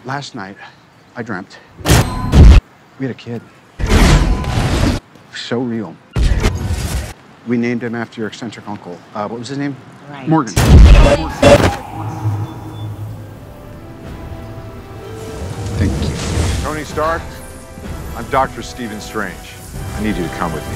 Last night, I dreamt we had a kid. So real. We named him after your eccentric uncle. What was his name? Right. Morgan. Thank you. Tony Stark, I'm Dr. Stephen Strange. I need you to come with me.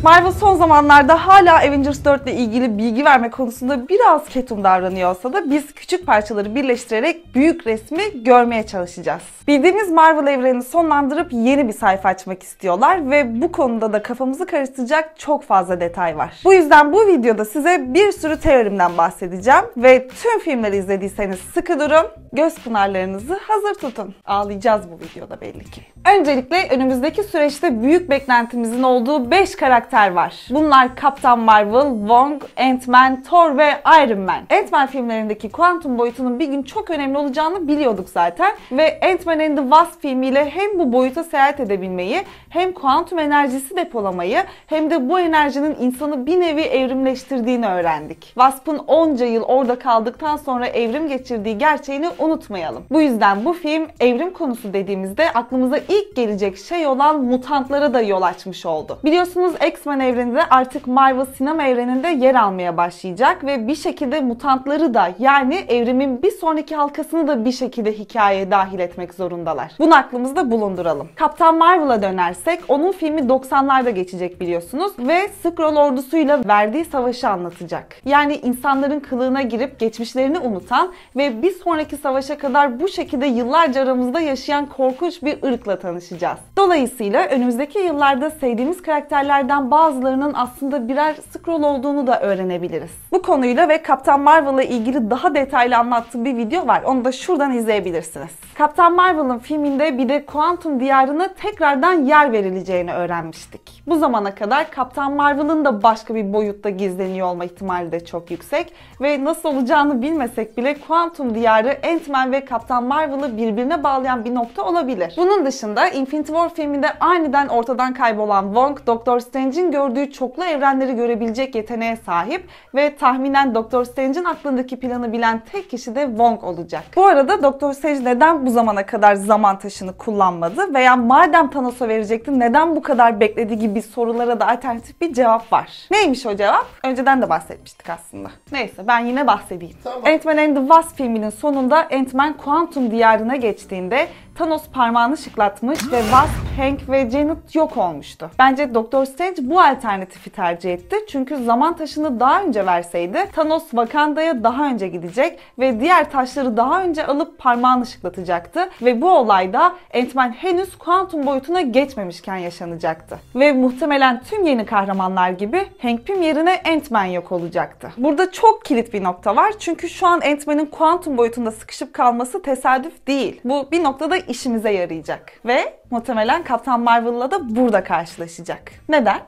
Marvel son zamanlarda hala Avengers 4 ile ilgili bilgi verme konusunda biraz ketum davranıyor olsa da biz küçük parçaları birleştirerek büyük resmi görmeye çalışacağız. Bildiğimiz Marvel evrenini sonlandırıp yeni bir sayfa açmak istiyorlar ve bu konuda da kafamızı karıştıracak çok fazla detay var. Bu yüzden bu videoda size bir sürü teorimden bahsedeceğim ve tüm filmleri izlediyseniz sıkı durun, göz pınarlarınızı hazır tutun. Ağlayacağız bu videoda belli ki. Öncelikle önümüzdeki süreçte büyük beklentimizin olduğu 5 karakter var. Bunlar Kaptan Marvel, Wong, Ant-Man, Thor ve Iron Man. Ant-Man filmlerindeki kuantum boyutunun bir gün çok önemli olacağını biliyorduk zaten ve Ant-Man and the Wasp filmiyle hem bu boyuta seyahat edebilmeyi, hem kuantum enerjisi depolamayı, hem de bu enerjinin insanı bir nevi evrimleştirdiğini öğrendik. Wasp'ın onca yıl orada kaldıktan sonra evrim geçirdiği gerçeğini unutmayalım. Bu yüzden bu film evrim konusu dediğimizde aklımıza ilk gelecek şey olan mutantlara da yol açmış oldu. Biliyorsunuz X-Men evreninde artık Marvel sinema evreninde yer almaya başlayacak ve bir şekilde mutantları da, yani evrimin bir sonraki halkasını da bir şekilde hikayeye dahil etmek zorundalar. Bunu aklımızda bulunduralım. Kaptan Marvel'a dönersek onun filmi 90'larda geçecek biliyorsunuz ve Skrull ordusuyla verdiği savaşı anlatacak. Yani insanların kılığına girip geçmişlerini unutan ve bir sonraki savaşa kadar bu şekilde yıllarca aramızda yaşayan korkunç bir ırkla tanışacağız. Dolayısıyla önümüzdeki yıllarda sevdiğimiz karakterlerden bazılarının aslında birer Skrull olduğunu da öğrenebiliriz. Bu konuyla ve Kaptan Marvel'la ilgili daha detaylı anlattığım bir video var. Onu da şuradan izleyebilirsiniz. Kaptan Marvel'ın filminde bir de kuantum diyarına tekrardan yer verileceğini öğrenmiştik. Bu zamana kadar Kaptan Marvel'ın da başka bir boyutta gizleniyor olma ihtimali de çok yüksek ve nasıl olacağını bilmesek bile kuantum diyarı Ant-Man ve Kaptan Marvel'ı birbirine bağlayan bir nokta olabilir. Bunun dışında Infinity War filminde aniden ortadan kaybolan Wong, Doctor Strange'in gördüğü çoklu evrenleri görebilecek yeteneğe sahip ve tahminen Doctor Strange'in aklındaki planı bilen tek kişi de Wong olacak. Bu arada Doctor Strange neden bu zamana kadar zaman taşını kullanmadı veya madem Thanos'a verecekti neden bu kadar beklediği gibi sorulara da alternatif bir cevap var. Neymiş o cevap? Önceden de bahsetmiştik aslında. Neyse ben yine bahsedeyim. Tamam. Ant-Man and the Wasp filminin sonunda Ant-Man kuantum diyarına geçtiğinde Thanos parmağını şıklatmış ve Wasp, Hank ve Janet yok olmuştu. Bence Doctor Strange bu alternatifi tercih etti. Çünkü zaman taşını daha önce verseydi Thanos Wakanda'ya daha önce gidecek ve diğer taşları daha önce alıp parmağını şıklatacaktı. Ve bu olayda Ant-Man henüz kuantum boyutuna geçmemişken yaşanacaktı. Ve muhtemelen tüm yeni kahramanlar gibi Hank Pym yerine Ant-Man yok olacaktı. Burada çok kilit bir nokta var. Çünkü şu an Ant-Man'in kuantum boyutunda sıkışıp kalması tesadüf değil. Bu bir noktada işimize yarayacak. Ve muhtemelen Kaptan Marvel'la da burada karşılaşacak. Neden?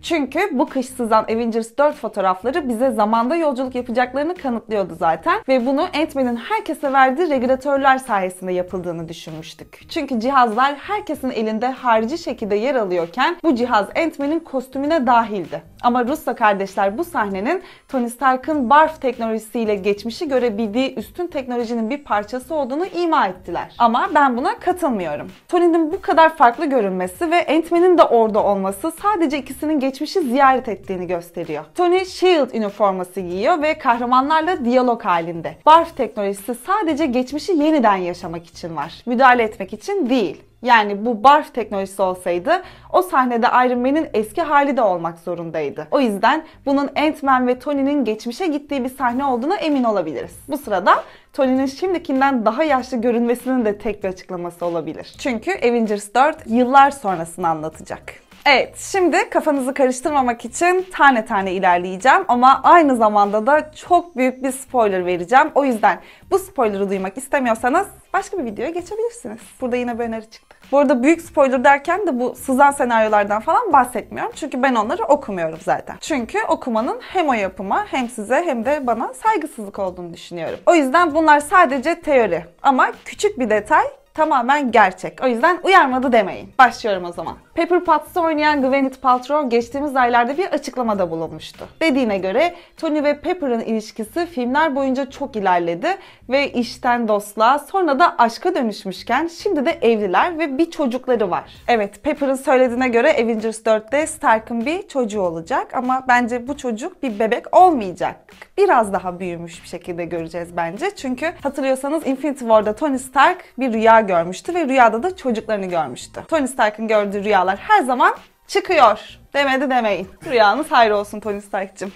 Çünkü bu kış sızan Avengers 4 fotoğrafları bize zamanda yolculuk yapacaklarını kanıtlıyordu zaten ve bunu Ant-Man'in herkese verdiği regülatörler sayesinde yapıldığını düşünmüştük. Çünkü cihazlar herkesin elinde harici şekilde yer alıyorken bu cihaz Ant-Man'in kostümüne dahildi. Ama Russo kardeşler bu sahnenin Tony Stark'ın barf teknolojisiyle geçmişi görebildiği üstün teknolojinin bir parçası olduğunu ima ettiler. Ama ben buna katılmıyorum. Tony'nin bu kadar farklı görünmesi ve Ant-Man'in de orada olması sadece ikisinin geçmişi ziyaret ettiğini gösteriyor. Tony S.H.I.E.L.D. üniforması giyiyor ve kahramanlarla diyalog halinde. Barf teknolojisi sadece geçmişi yeniden yaşamak için var. Müdahale etmek için değil. Yani bu barf teknolojisi olsaydı o sahnede Iron Man'in eski hali de olmak zorundaydı. O yüzden bunun Ant-Man ve Tony'nin geçmişe gittiği bir sahne olduğuna emin olabiliriz. Bu sırada Tony'nin şimdikinden daha yaşlı görünmesinin de tek bir açıklaması olabilir. Çünkü Avengers 4 yıllar sonrasını anlatacak. Evet, şimdi kafanızı karıştırmamak için tane tane ilerleyeceğim ama aynı zamanda da çok büyük bir spoiler vereceğim. O yüzden bu spoiler'ı duymak istemiyorsanız başka bir videoya geçebilirsiniz. Burada yine bir öneri çıktı. Bu arada büyük spoiler derken de bu sızan senaryolardan falan bahsetmiyorum. Çünkü ben onları okumuyorum zaten. Çünkü okumanın hem o yapıma hem size hem de bana saygısızlık olduğunu düşünüyorum. O yüzden bunlar sadece teori. Ama küçük bir detay tamamen gerçek. O yüzden uyarmadı demeyin. Başlıyorum o zaman. Pepper Potts'ı oynayan Gwyneth Paltrow geçtiğimiz aylarda bir açıklamada bulunmuştu. Dediğine göre Tony ve Pepper'ın ilişkisi filmler boyunca çok ilerledi ve işten dostluğa sonra da aşka dönüşmüşken şimdi de evliler ve bir çocukları var. Evet, Pepper'ın söylediğine göre Avengers 4'te Stark'ın bir çocuğu olacak ama bence bu çocuk bir bebek olmayacak. Biraz daha büyümüş bir şekilde göreceğiz bence. Çünkü hatırlıyorsanız Infinity War'da Tony Stark bir rüya görmüştü ve rüyada da çocuklarını görmüştü. Tony Stark'ın gördüğü rüyalar her zaman çıkıyor. Demedi demeyin. Rüyanız hayır olsun Tony Stark'cığım.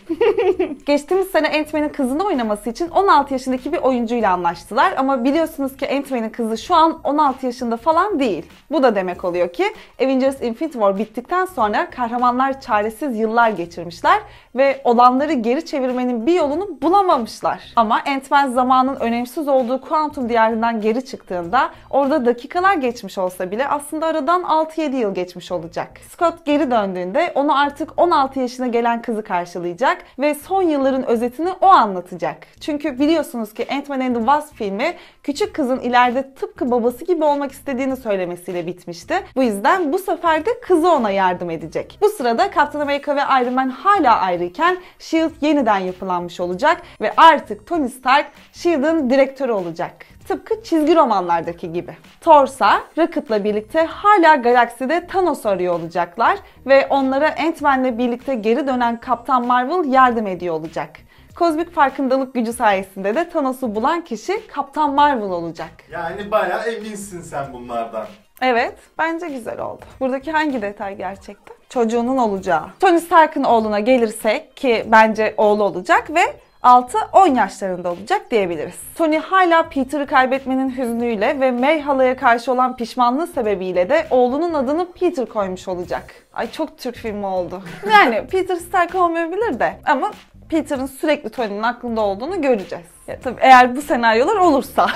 Geçtiğimiz sene Ant-Man'in kızını oynaması için 16 yaşındaki bir oyuncuyla anlaştılar. Ama biliyorsunuz ki Ant-Man'in kızı şu an 16 yaşında falan değil. Bu da demek oluyor ki Avengers Infinity War bittikten sonra kahramanlar çaresiz yıllar geçirmişler ve olanları geri çevirmenin bir yolunu bulamamışlar. Ama Ant-Man zamanın önemsiz olduğu kuantum diyarından geri çıktığında orada dakikalar geçmiş olsa bile aslında aradan 6-7 yıl geçmiş olacak. Scott geri döndüğünde onu artık 16 yaşına gelen kızı karşılayacak ve son yılların özetini o anlatacak. Çünkü biliyorsunuz ki Ant-Man and the Wasp filmi küçük kızın ileride tıpkı babası gibi olmak istediğini söylemesiyle bitmişti. Bu yüzden bu sefer de kızı ona yardım edecek. Bu sırada Captain America ve Iron Man hala ayrıyken S.H.I.E.L.D. yeniden yapılanmış olacak ve artık Tony Stark S.H.I.E.L.D.'ın direktörü olacak. Tıpkı çizgi romanlardaki gibi. Thor'sa Rocket'la birlikte hala galakside Thanos arıyor olacaklar ve onlara Ant-Man'le birlikte geri dönen Kaptan Marvel yardım ediyor olacak. Kozmik farkındalık gücü sayesinde de Thanos'u bulan kişi Kaptan Marvel olacak. Yani bayağı eminsin sen bunlardan. Evet, bence güzel oldu. Buradaki hangi detay gerçekti? Çocuğunun olacağı. Tony Stark'ın oğluna gelirsek ki bence oğlu olacak ve 6-10 yaşlarında olacak diyebiliriz. Tony hala Peter'ı kaybetmenin hüznüyle ve May halaya karşı olan pişmanlığı sebebiyle de oğlunun adını Peter koymuş olacak. Ay çok Türk filmi oldu. Yani Peter Stark olmayabilir de ama Peter'ın sürekli Tony'nin aklında olduğunu göreceğiz. Ya tabii eğer bu senaryolar olursa,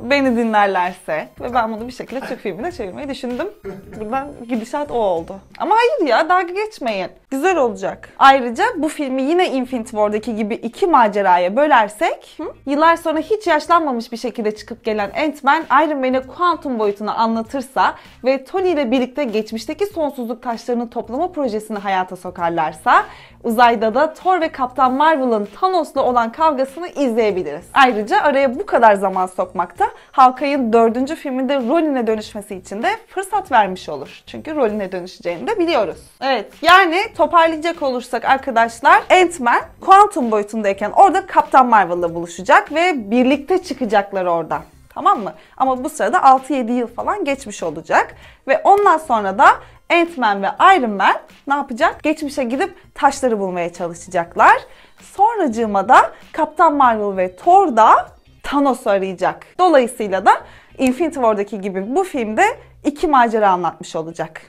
beni dinlerlerse ve ben bunu bir şekilde Türk filmine çevirmeyi düşündüm. Buradan gidişat o oldu. Ama hayır ya, dalga geçmeyin. Güzel olacak. Ayrıca bu filmi yine Infinity War'daki gibi iki maceraya bölersek, yıllar sonra hiç yaşlanmamış bir şekilde çıkıp gelen Ant-Man, Iron Man'e kuantum boyutunu anlatırsa ve Tony ile birlikte geçmişteki sonsuzluk taşlarını toplama projesini hayata sokarlarsa, uzayda da Thor ve Kaptan Marvel'ın Thanos'la olan kavgasını izleyebiliriz. Ayrıca araya bu kadar zaman sokmakta Hawkeye'in 4. filminde Ronin'e dönüşmesi için de fırsat vermiş olur. Çünkü Ronin'e dönüşeceğini de biliyoruz. Evet, yani toparlayacak olursak arkadaşlar, Ant-Man kuantum boyutundayken orada Kaptan Marvel'la buluşacak ve birlikte çıkacaklar oradan. Tamam mı? Ama bu sırada 6-7 yıl falan geçmiş olacak. Ve ondan sonra da Ant-Man ve Iron Man ne yapacak? Geçmişe gidip taşları bulmaya çalışacaklar. Sonracığıma da Kaptan Marvel ve Thor da Thanos'u arayacak. Dolayısıyla da Infinity War'daki gibi bu filmde iki macera anlatmış olacak.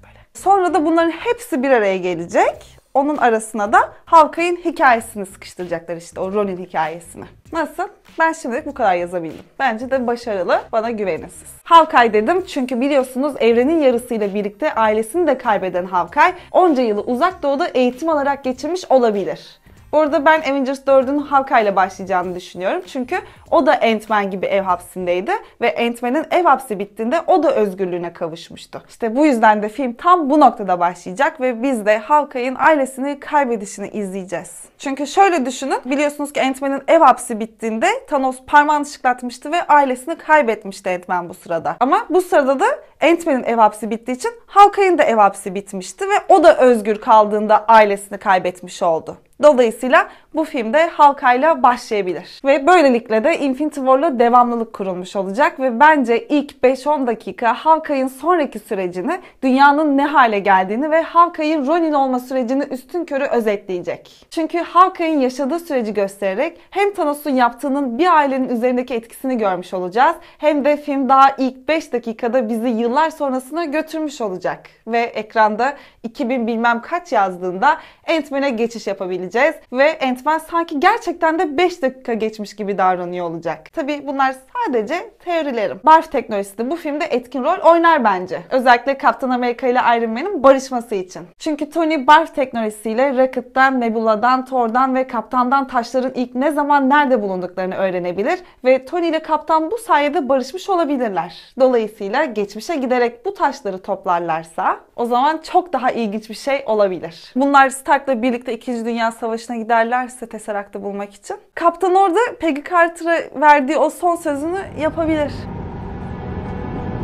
Böyle. Sonra da bunların hepsi bir araya gelecek. Onun arasına da Hawkeye'in hikayesini sıkıştıracaklar, işte o Ronin hikayesini. Nasıl? Ben şimdilik bu kadar yazabildim. Bence de başarılı, bana güvenin siz. Hawkeye dedim çünkü biliyorsunuz evrenin yarısıyla birlikte ailesini de kaybeden Hawkeye onca yılı uzak doğuda eğitim alarak geçirmiş olabilir. Bu arada ben Avengers 4'ün Hawkeye ile başlayacağını düşünüyorum. Çünkü o da Ant-Man gibi ev hapsindeydi. Ve Ant-Man'in ev hapsi bittiğinde o da özgürlüğüne kavuşmuştu. İşte bu yüzden de film tam bu noktada başlayacak ve biz de Hawkeye'in ailesini kaybedişini izleyeceğiz. Çünkü şöyle düşünün, biliyorsunuz ki Ant-Man'in ev hapsi bittiğinde Thanos parmağını şıklatmıştı ve ailesini kaybetmişti Ant-Man bu sırada. Ama bu sırada da Ant-Man'in ev hapsi bittiği için Hawkeye'in de ev hapsi bitmişti ve o da özgür kaldığında ailesini kaybetmiş oldu. Dolayısıyla bu filmde Hawkeye'la başlayabilir. Ve böylelikle de Infinity War'la devamlılık kurulmuş olacak ve bence ilk 5-10 dakika Hawkeye'in sonraki sürecini, dünyanın ne hale geldiğini ve Hawkeye'in Ronin olma sürecini üstünkörü özetleyecek. Çünkü Hawkeye'in yaşadığı süreci göstererek hem Thanos'un yaptığının bir ailenin üzerindeki etkisini görmüş olacağız, hem de film daha ilk 5 dakikada bizi yıllar sonrasına götürmüş olacak. Ve ekranda 2000 bilmem kaç yazdığında Ant-Man'e geçiş yapabileceğiz. edeceğiz ve Ant-Man sanki gerçekten de 5 dakika geçmiş gibi davranıyor olacak. Tabii bunlar sadece teorilerim. Barf teknolojisi de bu filmde etkin rol oynar bence. Özellikle Kaptan Amerika ile Iron Man'in barışması için. Çünkü Tony barf teknolojisiyle Rocket'tan, Nebula'dan, Thor'dan ve Kaptan'dan taşların ilk ne zaman nerede bulunduklarını öğrenebilir ve Tony ile Kaptan bu sayede barışmış olabilirler. Dolayısıyla geçmişe giderek bu taşları toplarlarsa o zaman çok daha ilginç bir şey olabilir. Bunlar Stark'la birlikte 2. Dünya Savaşı'na giderlerse Tesseract'ı bulmak için. Kaptan orada Peggy Carter'a verdiği o son sözünü yapabilir.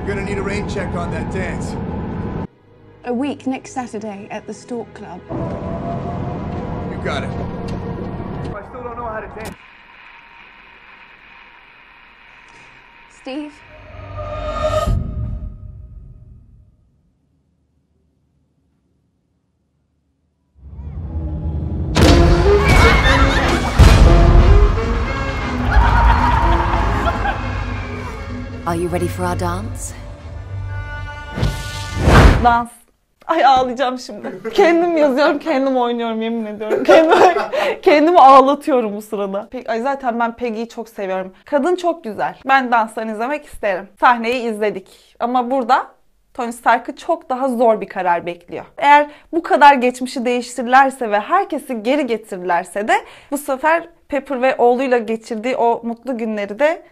You're gonna need a rain check on that dance. A week next Saturday at the Stork Club. You got it. I still don't know how to dance. Steve? Are you ready for our dance? Dans. Ay ağlayacağım şimdi. Kendim yazıyorum, kendim oynuyorum yemin ediyorum. Kendimi ağlatıyorum bu sırada. Ay zaten ben Peggy'yi çok seviyorum. Kadın çok güzel. Ben danslarını izlemek isterim. Sahneyi izledik. Ama burada Tony Stark'ı çok daha zor bir karar bekliyor. Eğer bu kadar geçmişi değiştirirlerse ve herkesi geri getirirlerse de bu sefer Pepper ve oğluyla geçirdiği o mutlu günleri de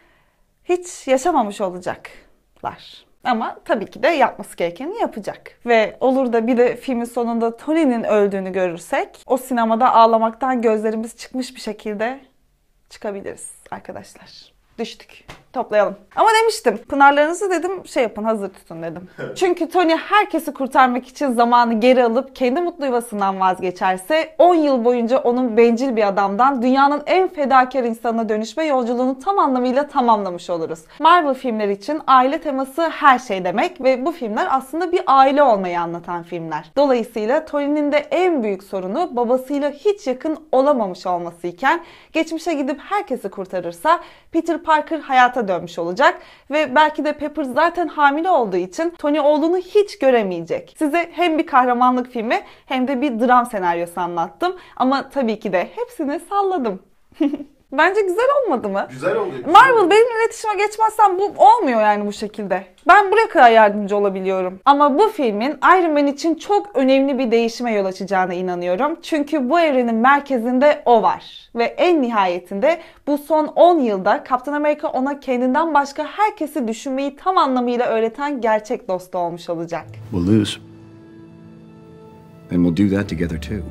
hiç yaşamamış olacaklar. Ama tabii ki de yapması gerekeni yapacak. Ve olur da bir de filmin sonunda Tony'nin öldüğünü görürsek o sinemada ağlamaktan gözlerimiz çıkmış bir şekilde çıkabiliriz arkadaşlar. Düştük. Toplayalım. Ama demiştim, pınarlarınızı dedim şey yapın, hazır tutun dedim. Çünkü Tony herkesi kurtarmak için zamanı geri alıp kendi mutlu yuvasından vazgeçerse 10 yıl boyunca onun bencil bir adamdan dünyanın en fedakar insanına dönüşme yolculuğunu tam anlamıyla tamamlamış oluruz. Marvel filmleri için aile teması her şey demek ve bu filmler aslında bir aile olmayı anlatan filmler. Dolayısıyla Tony'nin de en büyük sorunu babasıyla hiç yakın olamamış olmasıyken geçmişe gidip herkesi kurtarırsa Peter Parker hayata dönmüş olacak ve belki de Pepper zaten hamile olduğu için Tony oğlunu hiç göremeyecek. Size hem bir kahramanlık filmi hem de bir dram senaryosu anlattım ama tabii ki de hepsini salladım. Bence güzel olmadı mı? Güzel oluyor. Marvel benimle iletişime geçmezsen bu olmuyor yani bu şekilde. Ben buraya kadar yardımcı olabiliyorum. Ama bu filmin Iron Man için çok önemli bir değişime yol açacağına inanıyorum. Çünkü bu evrenin merkezinde o var. Ve en nihayetinde bu son 10 yılda Kaptan Amerika ona kendinden başka herkesi düşünmeyi tam anlamıyla öğreten gerçek dostu olmuş olacak. We'll lose. And we'll do that together too.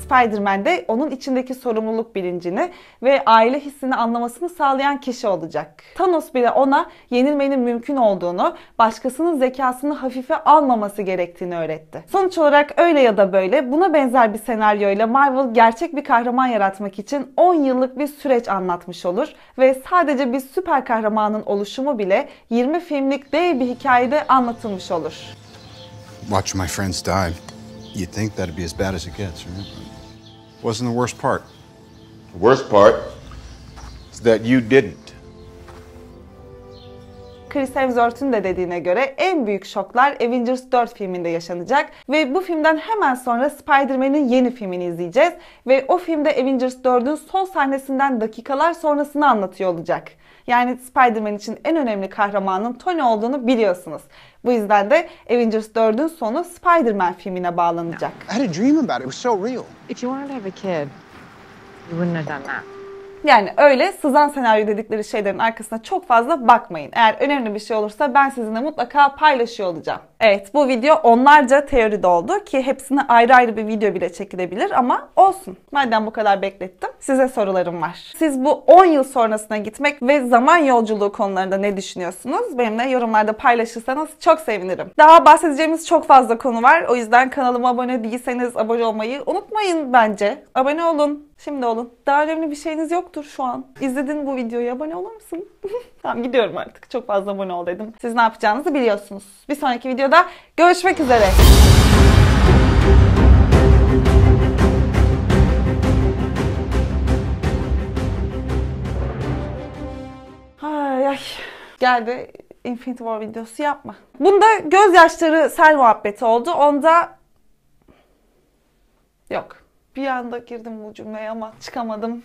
Spider-Man de onun içindeki sorumluluk bilincini ve aile hissini anlamasını sağlayan kişi olacak. Thanos bile ona yenilmenin mümkün olduğunu, başkasının zekasını hafife almaması gerektiğini öğretti. Sonuç olarak öyle ya da böyle buna benzer bir senaryoyla Marvel gerçek bir kahraman yaratmak için 10 yıllık bir süreç anlatmış olur ve sadece bir süper kahramanın oluşumu bile 20 filmlik dev bir hikayede anlatılmış olur. Watch my friends die. You'd think that'd be as bad as it gets, right? Wasn't the worst part. The worst part is that you didn't. Chris Hemsworth'un de dediğine göre en büyük şoklar Avengers 4 filminde yaşanacak ve bu filmden hemen sonra Spider-Man'in yeni filmini izleyeceğiz ve o filmde Avengers 4'ün son sahnesinden dakikalar sonrasını anlatıyor olacak. Yani Spider-Man için en önemli kahramanın Tony olduğunu biliyorsunuz. Bu yüzden de Avengers 4'ün sonu Spider-Man filmine bağlanacak. I had a dream about it. It was so real. If you wanted to have a kid, you wouldn't have done that. Yani öyle sızan senaryo dedikleri şeylerin arkasına çok fazla bakmayın. Eğer önemli bir şey olursa ben sizinle mutlaka paylaşıyor olacağım. Evet, bu video onlarca teori doldu ki hepsine ayrı ayrı bir video bile çekilebilir ama olsun. Madem bu kadar beklettim, size sorularım var. Siz bu 10 yıl sonrasına gitmek ve zaman yolculuğu konularında ne düşünüyorsunuz? Benimle yorumlarda paylaşırsanız çok sevinirim. Daha bahsedeceğimiz çok fazla konu var. O yüzden kanalıma abone değilseniz abone olmayı unutmayın bence. Abone olun. Şimdi olun. Daha önemli bir şeyiniz yoktur şu an. İzledin bu videoyu, abone olur musun? Tamam, gidiyorum artık. Çok fazla abone ol dedim. Siz ne yapacağınızı biliyorsunuz. Bir sonraki videoda görüşmek üzere. Ay ay. Gel de Infinity War videosu yapma. Bunda gözyaşları sel muhabbeti oldu. Onda yok. Bir anda girdim bu cümleye ama çıkamadım.